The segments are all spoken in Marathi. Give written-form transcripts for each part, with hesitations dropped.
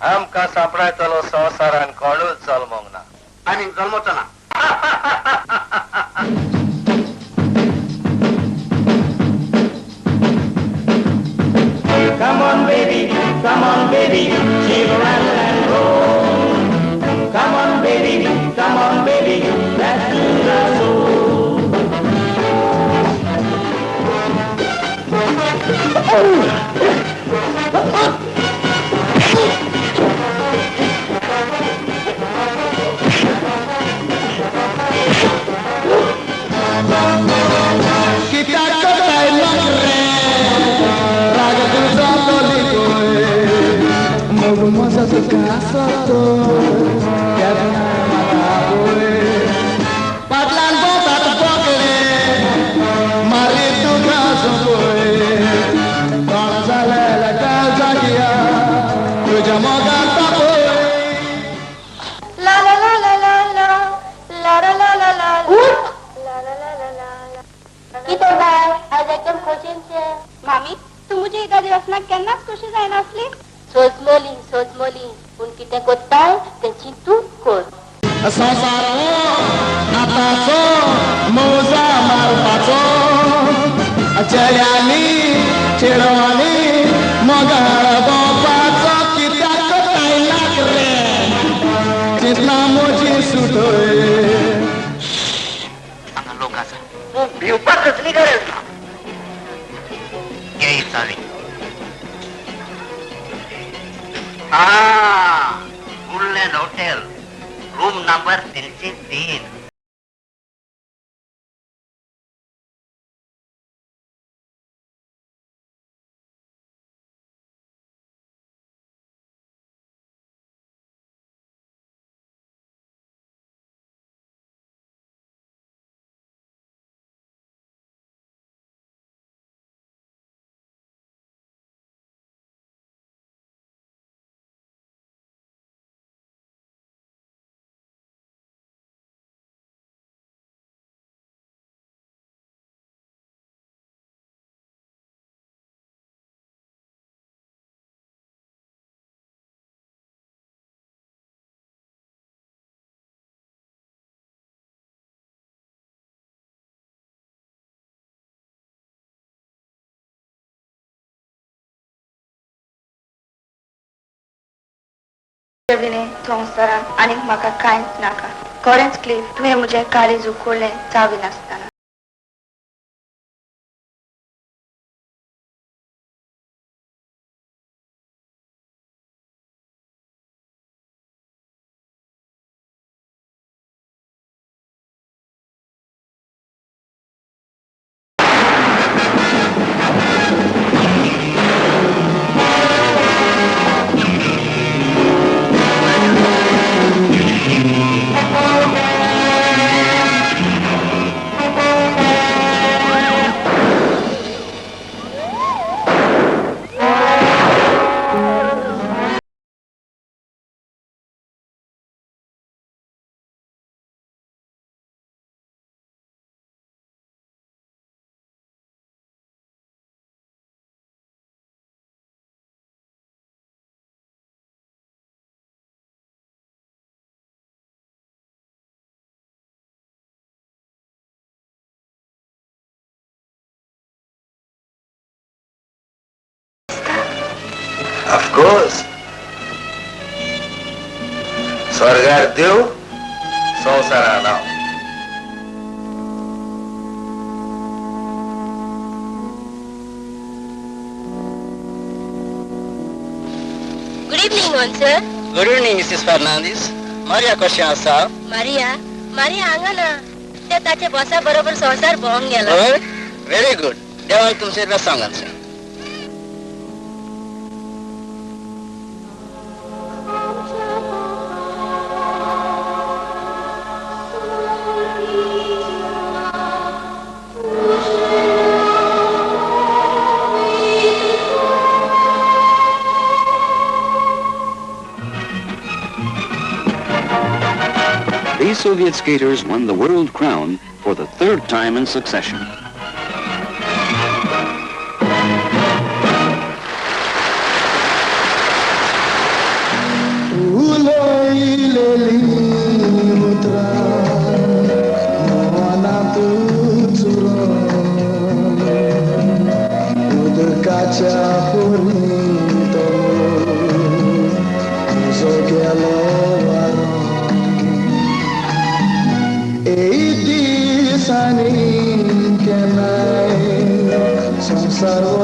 आमकां सांपडायतलो संवसारान कोणूच जल्मोंक ना आनी जल्मोचो ना. Come on, baby, shiver and roll. Come on, baby, let's do the soul. Kita kotai magre, raga tu solo ligoe, mogu mosa tu kasoto, kena mataboe, patlan bota tu pokre, mari tu kasoe, kala sale la kalzagia, tu jamoga tapoe. La la la la la la, la la la la la la. किती बाय आज एकदम खोशींचे. मामी तू मुझे एका दिवसनाक केन्नाच खोशी जायना असली. सोचमोली पूण कितें कोत्ताय तेची तू कोर. संवसारो आताचो मोजा मारपाचो चेड्यांनी चेडवांनी मोगाळ भोंवपाचो कित्याक कोत्ताय नाक रे चिंतना मोजी सुटोय. हांगा लोक आसा. भिवपाक कसली गरज ना. ये चावी. Woodland hotel room number 303. संवसारान आनीक म्हाका कांयच नाका. खरेंच क्लीफ तुवें म्हजें काळीज उखडलें चावी नासतना. Of course. स्वर्गार देव संवसारा नाव. Good evening, one sir. Good evening, Mrs. Fernandez. Maria कशी आसा? मारिया हांगा ना. ते ताचे बॉसा बरोबर संवसार भोंवंक गेला. Very good. देवान तुमचे बस सांगांचे. These Soviet skaters won the world crown for the third time in succession.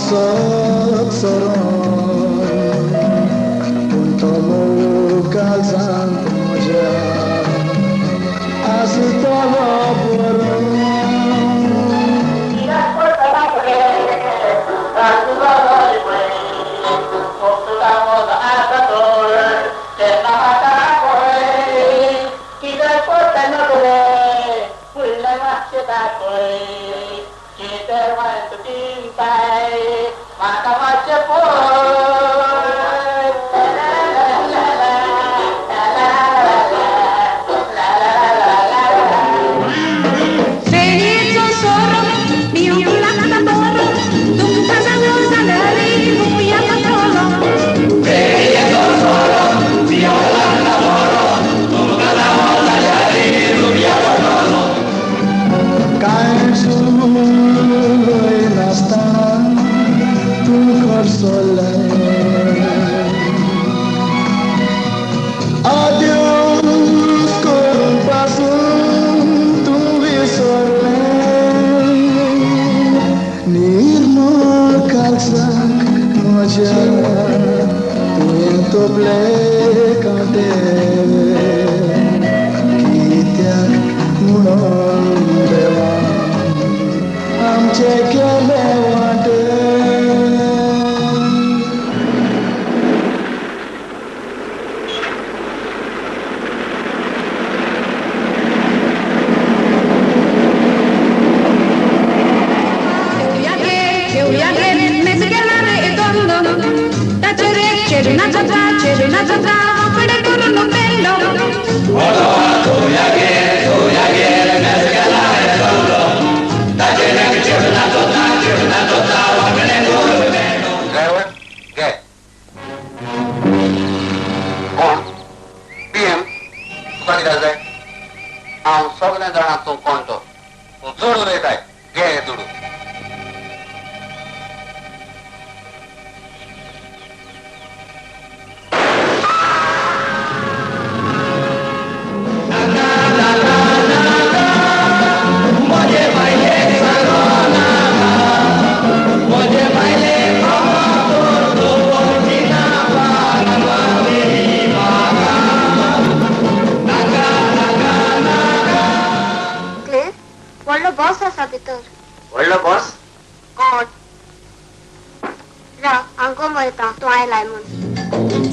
वसत सरोन पूण तो मोगाल सांत म्हज्या आसतलो बरो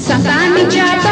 Santa Anicia